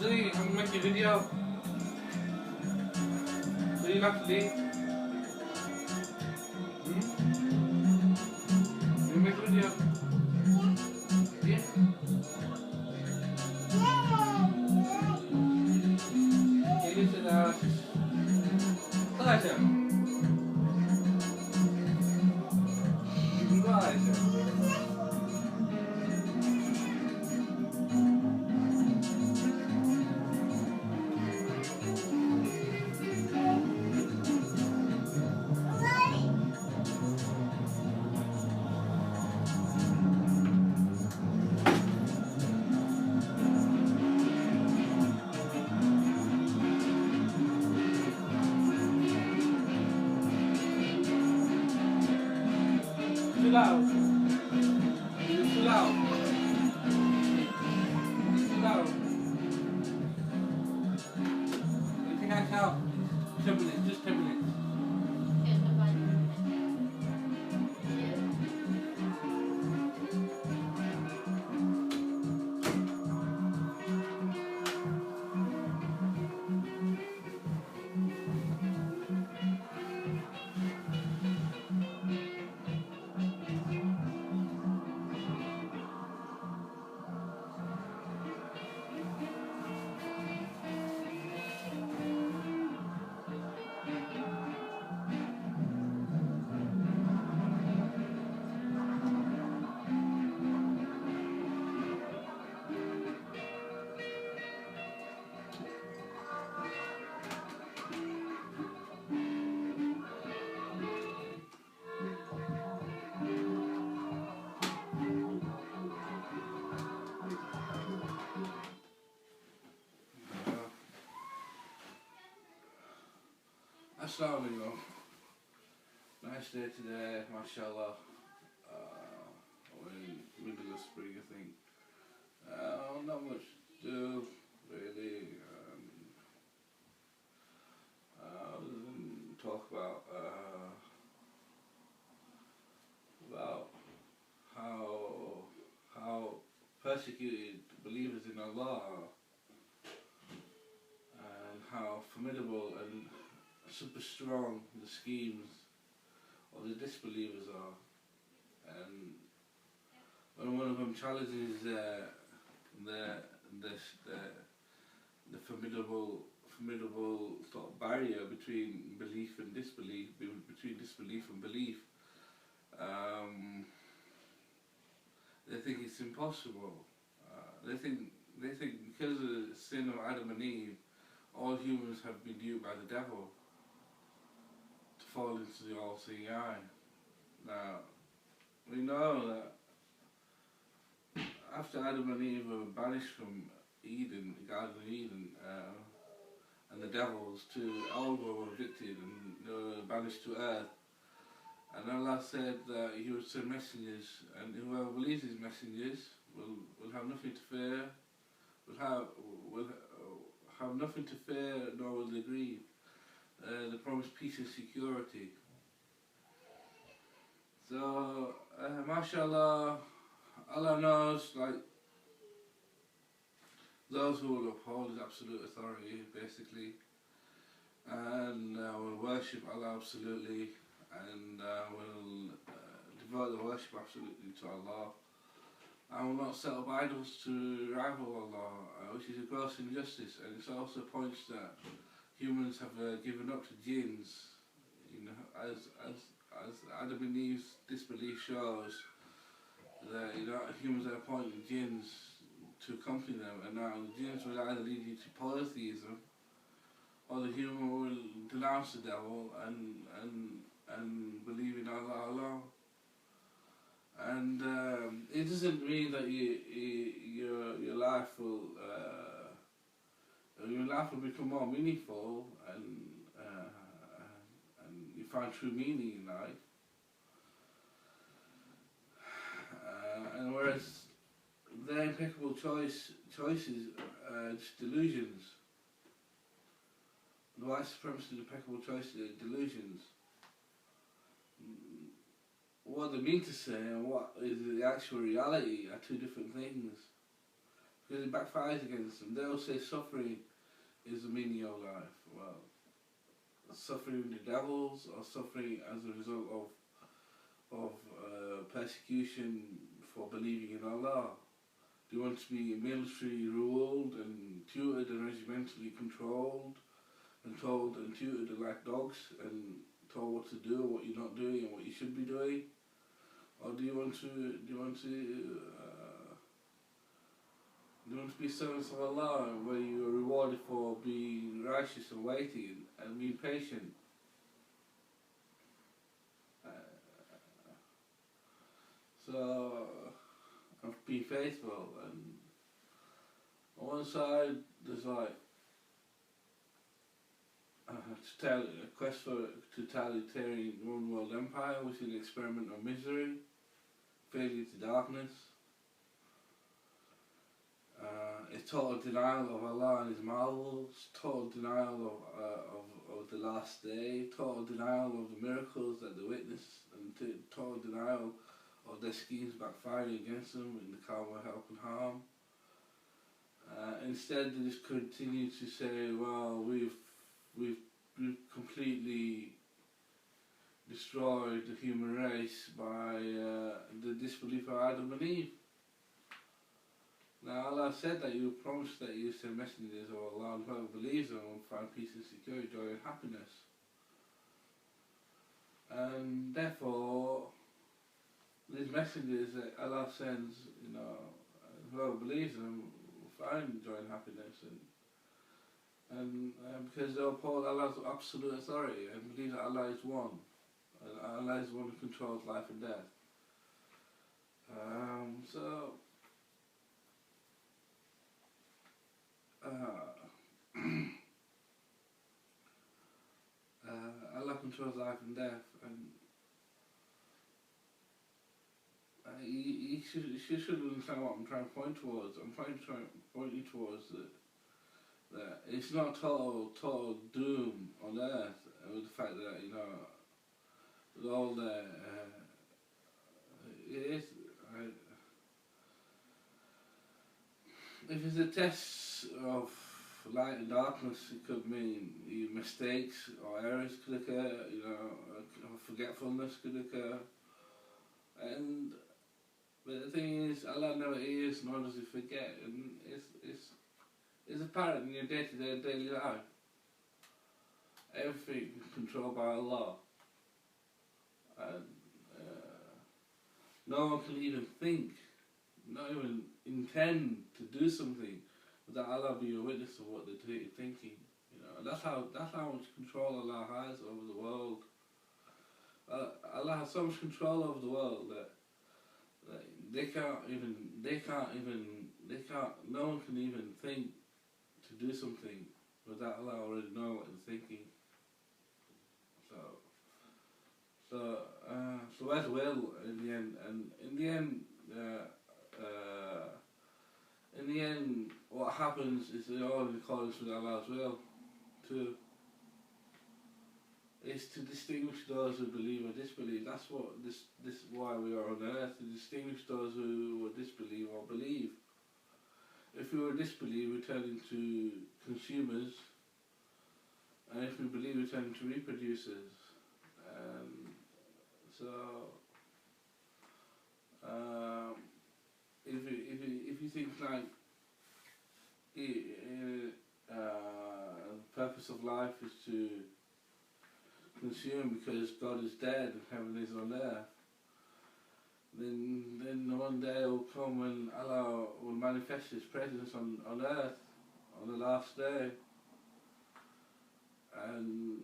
Zee, I'm making a video. So you have to leave. You make a video. Yeah. You said Elijah. You can go, Elijah. Too loud. It's too loud. It's too loud. You think I can help? 10 minutes, just 10 minutes. Assalamu alaikum. Nice day today, mashallah. We're in the middle of spring, I think. Not much to do, really. Other than talk about how persecuted believers in Allah are, and how formidable and super strong the schemes of the disbelievers are, and when one of them challenges the formidable sort of barrier between belief and disbelief, between disbelief and belief, they think it's impossible. They think because of the sin of Adam and Eve, all humans have been duped by the devil to fall into the all-seeing eye. Now, we know that after Adam and Eve were banished from Eden, the Garden of Eden, and the devils, all were evicted and they were banished to earth, and Allah said that He would send messengers, and whoever believes His messengers will have nothing to fear, will have nothing to fear, nor will they grieve. They promise peace and security. So, mashallah, Allah knows, like, those who will uphold His absolute authority, basically, and will worship Allah absolutely, and will devote the worship absolutely to Allah, and will not set up idols to rival Allah, which is a gross injustice. And it also points that humans have given up to jinns, you know, as Adam and Eve's disbelief shows, that, you know, humans are appointing jinns to accompany them, and now the jinns will either lead you to polytheism, or the human will denounce the devil and believe in Allah alone. And it doesn't mean that your life will become more meaningful, and you find true meaning in life. And whereas their impeccable choices just delusions. The white supremacist impeccable choices are delusions. What they mean to say and what is the actual reality are two different things. because it backfires against them. They'll say suffering is the meaning of life. Well, suffering with the devils or suffering as a result of persecution for believing in Allah. Do you want to be military ruled and tutored and regimentally controlled and told and tutored like dogs and told what to do, what you're not doing and what you should be doing? Or do you want to be servants of Allah where you are rewarded for being righteous and waiting and being patient? So I've been faithful, and on one side there's like a quest for totalitarian one world empire, which is an experiment of misery, failure to darkness. It's total denial of Allah and His marvels, total denial of the last day, total denial of the miracles that they witness, and total denial of their schemes backfiring against them in the karma, help and harm. Instead, they just continue to say, well, we've completely destroyed the human race by the disbelief of Adam and Eve. Now Allah said that you promised that you send messengers of Allah, and whoever believes them will find peace and security, joy and happiness. And therefore, these messengers that Allah sends, whoever believes them will find joy and happiness, and because they'll uphold Allah's absolute authority and believe that Allah is one, and Allah is the one who controls life and death. Allah controls life and death, and you should understand what I'm trying to point towards. I'm trying to point you towards that it's not total doom on earth with the fact that with all the it is. If it's a test of light and darkness, it could mean mistakes or errors could occur, forgetfulness could occur. But the thing is, Allah never hears nor does He forget, and it's apparent in your day-to-day daily life. Everything is controlled by Allah, and no one can even think, not even intend to do something without Allah being a witness of what they're thinking. That's how much control Allah has over the world. Allah has so much control over the world that no one can even think to do something without Allah already knowing what they're thinking. So where's will in the end? And in the end, what happens is all in accordance with Allah's will too. Is to distinguish those who believe or disbelieve. That's what this is why we are on earth, to distinguish those who will disbelieve or believe. If we were disbelieve, we turn into consumers, and if we believe, we turn into reproducers. If you think like the purpose of life is to consume because God is dead and heaven is on earth, then one day will come when Allah will manifest His presence on earth on the last day, and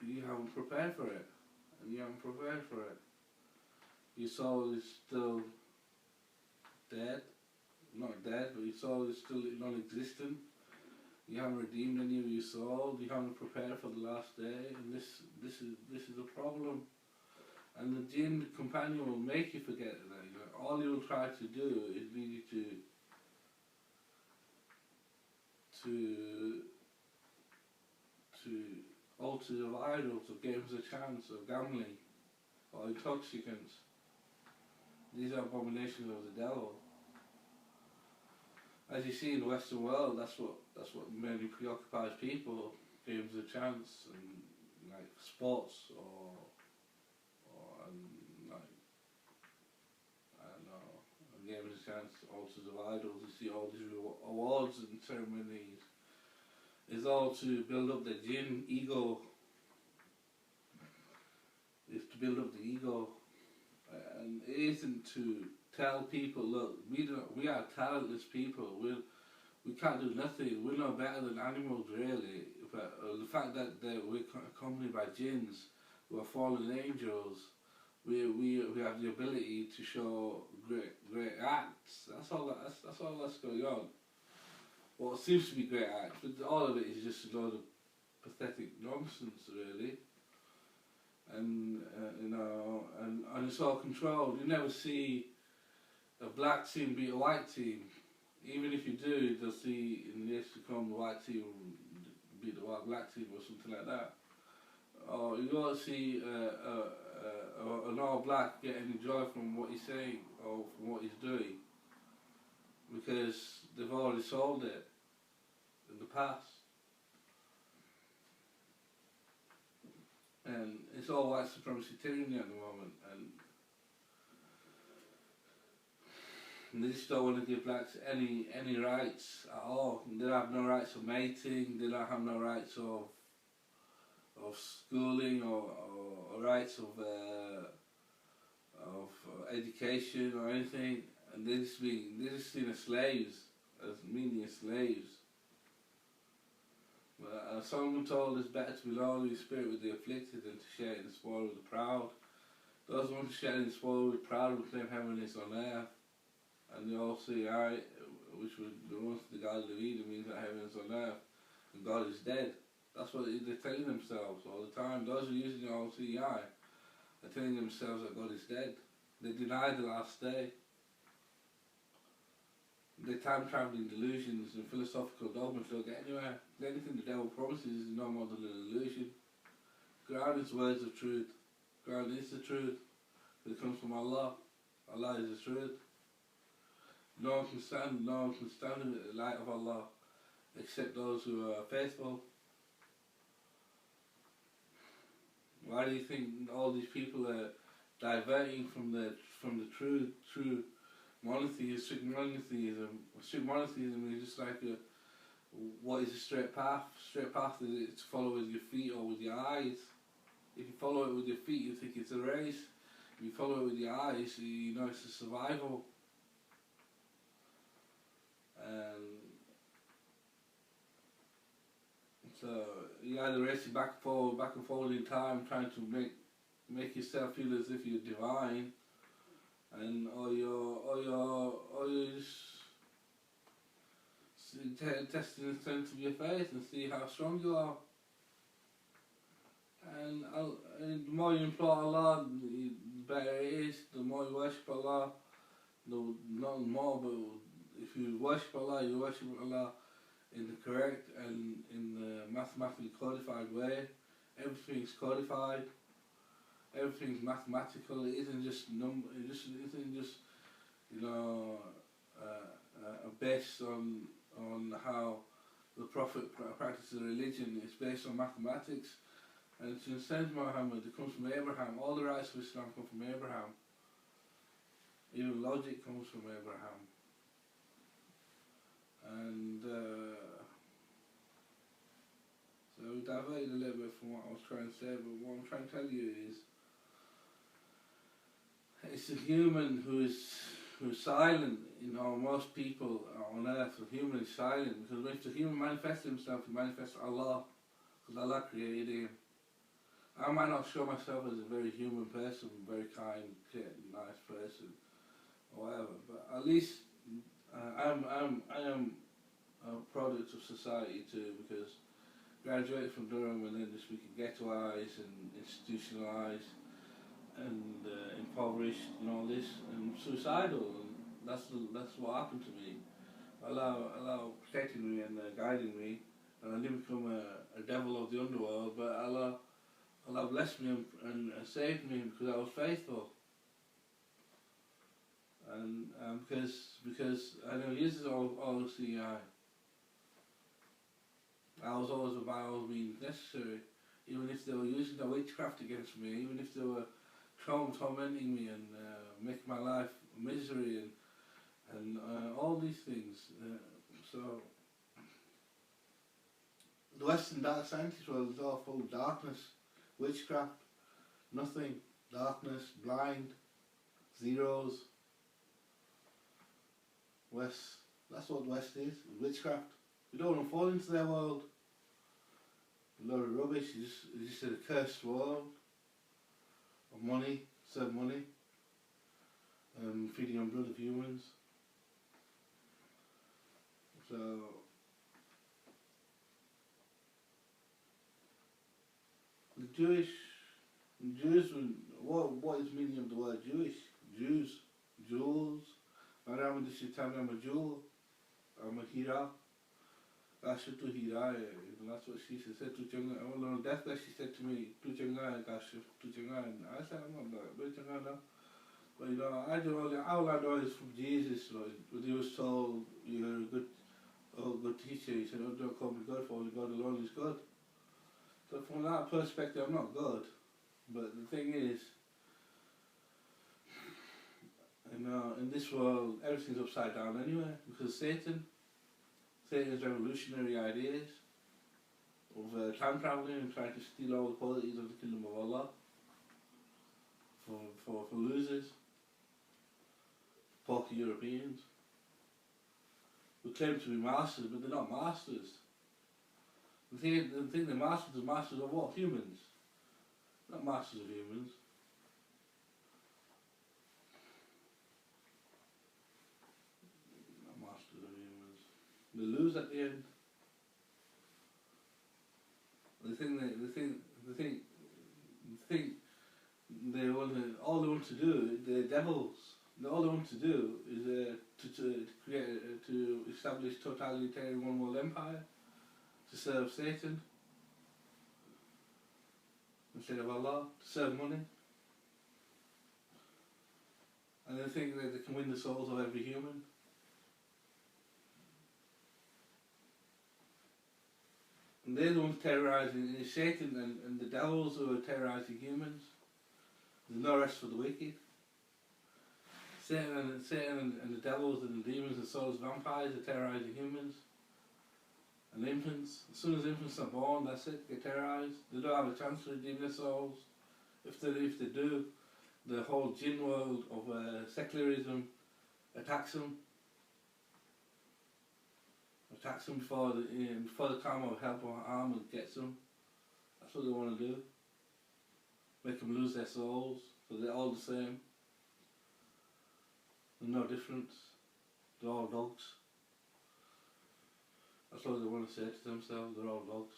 you haven't prepared for it, Your soul is still dead, not dead, but your soul is still non-existent. You haven't redeemed any of your soul. You haven't prepared for the last day, and this is a problem. And the jinn companion will make you forget that. All he will try to do is lead you to altars of idols, or games of chance, or gambling, or intoxicants. These are abominations of the devil. As you see in the Western world, that's what mainly preoccupies people. Games of chance and like sports or like I don't know, games of chance, altars of idols. You see all these awards and ceremonies. It's all to build up the jinn ego. It's to build up the ego, and it isn't to tell people, look, we are talentless people. We can't do nothing. We're no better than animals, really. But the fact that we're accompanied by jinns, who are fallen angels, we have the ability to show great acts. That's all that's going on. What seems to be great acts, but all of it is just a load of pathetic nonsense, really. And and it's all controlled. You never see a black team beat a white team. Even if you do, they'll see in the years to come the white team beat the black team or something like that. Or you won't see an all black get any joy from what he's saying or from what he's doing, because they've already sold it in the past. And it's all white supremacy tyranny at the moment, and they just don't want to give blacks any rights at all. They don't have no rights of mating. They don't have no rights of schooling or rights of education or anything. And they're just seen as slaves, as meaning as slaves. But Solomon told us better to be lonely in spirit with the afflicted than to share in the spoil with the proud. Those who want to share in the spoil with the proud will claim heaven is on earth. And they all say, which was the ones the God of Eden means that heaven is on earth and God is dead. That's what they're telling themselves all the time. Those who are using the OCI are telling themselves that God is dead. They deny the last day. Their time-travelling delusions and philosophical dogmas don't get anywhere. Anything the devil promises is no more than an illusion. Ground is words of truth. Ground is the truth. It comes from Allah. Allah is the truth. No one can stand in the light of Allah except those who are faithful. Why do you think all these people are diverting from the true monotheism? Strict monotheism. Strict monotheism is just like what is a straight path? Straight path is to follow with your feet or with your eyes. If you follow it with your feet, you think it's a race. If you follow it with your eyes, you know it's a survival. And so you either racing back and forward in time, trying to make yourself feel as if you're divine, and or you're just testing the strength of your faith and see how strong you are. And the more you implore Allah, the better it is. The more you worship Allah, not more, but if you worship Allah, you worship Allah in the correct and in the mathematically codified way. Everything's codified. Everything's mathematical. It isn't just number. It isn't just based on how the Prophet practices religion. It's based on mathematics, and it's in Saint Muhammad. It comes from Abraham. All the rights of Islam come from Abraham. Even logic comes from Abraham. And so we diverted a little bit from what I was trying to say, but what I'm trying to tell you is it's a human who's silent. Most people on earth, the human is silent, because if the human manifests himself, he manifests Allah, because Allah created him. I might not show myself as a very human person, very kind, nice person, or whatever, but at least I am a product of society too, because graduated from Durham and then just became ghettoised and institutionalised and impoverished and all this and suicidal, and that's what happened to me. Allah protected me and guiding me, and I didn't become a devil of the underworld, but Allah blessed me and saved me because I was faithful. and because I know his is all CI. I was always by all means necessary, even if they were using the witchcraft against me, even if they were tormenting me and making my life misery and all these things. So the Western dark scientist world is all full of darkness, witchcraft, nothing, darkness, blind, zeros. West, that's what West is, witchcraft. You don't want to fall into their world. A lot of rubbish, it's just a cursed world of money, serve money, feeding on blood of humans. So the Jews, what is the meaning of the word Jewish? Jews, jewels. My grandma used to tell me I'm a jewel, I'm a hira. Gashu tu hira, and that's what she said to Chunga. On her deathbed she said to me, tu Chunga, Gashu, tu Chunga, and I said, I'm not that, Chunga now. But you know, all I know is from Jesus, when he was told, you're a good teacher, he said, oh, don't call me God, for only God alone is God. So from that perspective, I'm not God. But the thing is, you know, in this world, everything's upside down anyway, because Satan's revolutionary ideas of time traveling and trying to steal all the qualities of the kingdom of Allah for losers, porky Europeans, who claim to be masters, but they're not masters. The thing they're masters are masters of what? Humans. Not masters of humans. Not masters of humans. They lose at the end. The thing all they want to do, they're devils. All they want to do is to establish totalitarian one world empire, to serve Satan instead of Allah, to serve money. And they think that they can win the souls of every human. And they're the ones terrorising, it's Satan and the devils who are terrorising humans. There's no rest for the wicked. Satan and the devils and the demons and souls vampires are terrorising humans. And infants, as soon as infants are born, that's it, they get terrorised. They don't have a chance to redeem their souls. If they do, the whole jinn world of secularism attacks them. Attacks them before the karma of help or harm gets them. That's what they want to do. Make them lose their souls, so they're all the same. There's no difference. They're all dogs. That's what they want to say to themselves, they're all dogs.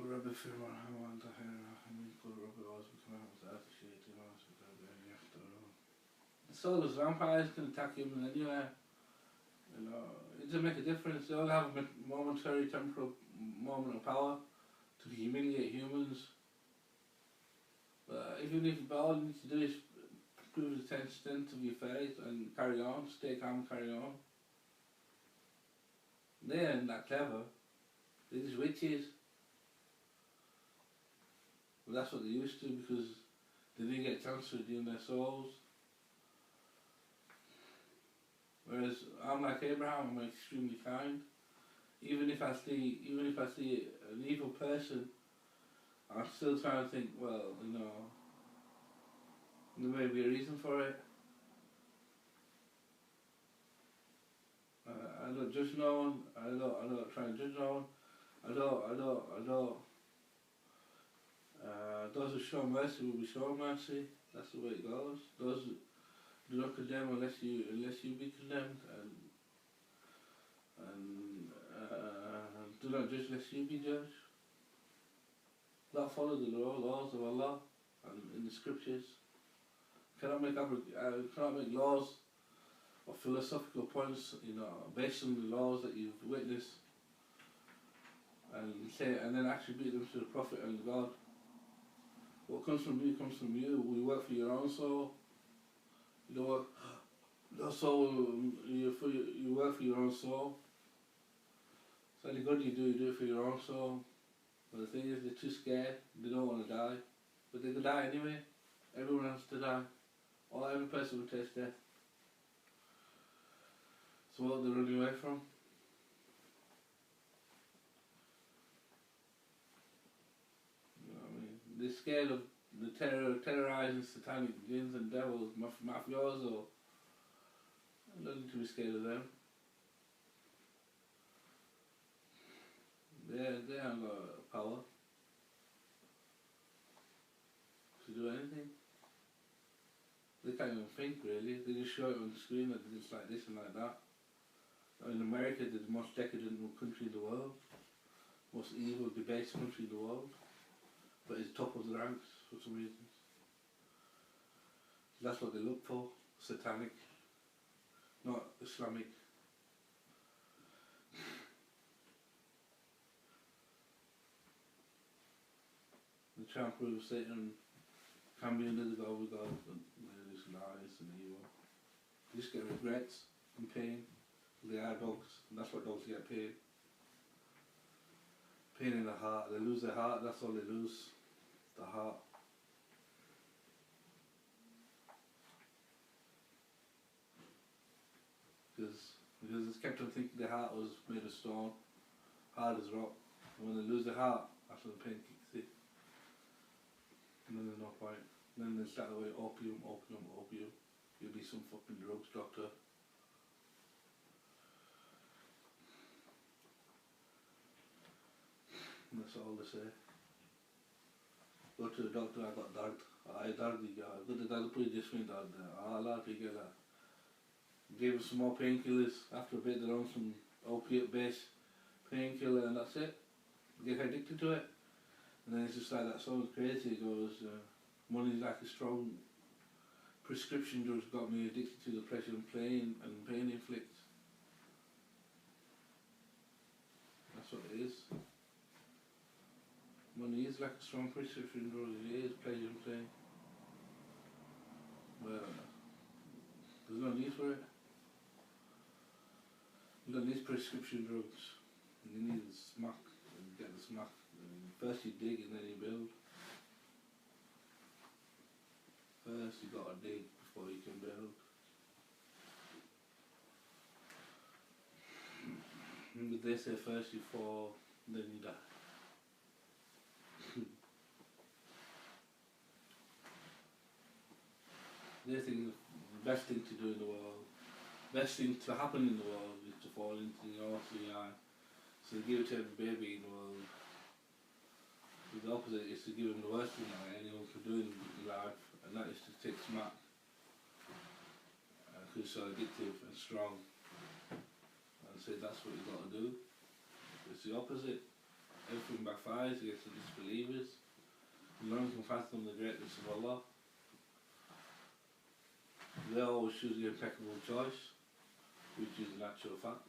رب في مرحبا وأنت خير الراحمين قل رب أعوذ بك من همزات الشياطين وأعوذ بك رب أن يحضرون. So those vampires can attack humans anywhere. You know, it doesn't make a difference. They all have a momentary temporal moment of power to humiliate humans. But even if all you need to do is prove the extent of your faith and carry on, stay calm, carry on. They aren't that clever. They're just witches. But that's what they used to, because they didn't get a chance to redeem their souls. Whereas I'm like Abraham, I'm extremely kind. Even if I see an evil person, I'm still trying to think, well, you know, there may be a reason for it. I don't judge no one. I don't try and judge no one. I don't. Those who show mercy will be shown mercy. That's the way it goes. Those who do not condemn unless you be condemned, and do not judge lest you be judged. Don't follow the laws of Allah. and in the scriptures. Cannot make cannot make laws or philosophical points, based on the laws that you've witnessed, and then attribute them to the prophet and God. What comes from me comes from you. We work for your own soul. You don't work. Your soul. You work for your own soul. So any good you do it for your own soul. But the thing is, they're too scared. They don't want to die, but they can die anyway. Everyone has to die. Every person will taste death. So what they're running away from? You know what I mean? They're scared of the terrorizing satanic jinns and devils, mafioso. Nothing to be scared of them. They haven't got power to do anything. They can't even think really. They just show it on the screen that it's like this and like that. In America, they're the most decadent country in the world, most evil, debased country in the world, but it's top of the ranks for some reason. That's what they look for, satanic, not Islamic. They try and prove Satan can be another God with God, but they're just lies and evil. They just get regrets and pain. They are dogs, and that's what dogs get, pain. Pain in the heart. They lose their heart, that's all they lose. The heart. Because it's kept them thinking their heart was made of stone, hard as rock. And when they lose their heart, that's when the pain kicks in. And then there's no point. Then they start away, opium. You'll be some fucking drugs doctor. And that's all they say. Go to the doctor, I got dard. I dard you got. Go to the doctor, put this thing dard. Allah, you get that. Gave us some more painkillers. After a bit, they're on some opiate-based painkiller, and that's it. They get addicted to it. And then it's just like, that sounds crazy. It goes, money's like a strong prescription drugs got me addicted to the pressure and pain inflicts. That's what it is. Money is like a strong prescription drug. It is pleasure and pain. But there's no need for it. You don't need prescription drugs. You need the smack. And get the smack. First you dig and then you build. First you gotta dig before you can build. But they say first you fall, then you die. They think the best thing to do in the world, best thing to happen in the world is to fall into the ocean. So they give it to every baby in the world. But the opposite is to give them the worst thing that anyone can do in life, and that is to take smack. Because it's so addictive and strong. And say that's what you've got to do. It's the opposite. Everything backfires against the disbelievers. None can fathom the greatness of Allah. They always choose the impeccable choice, which is an actual fact.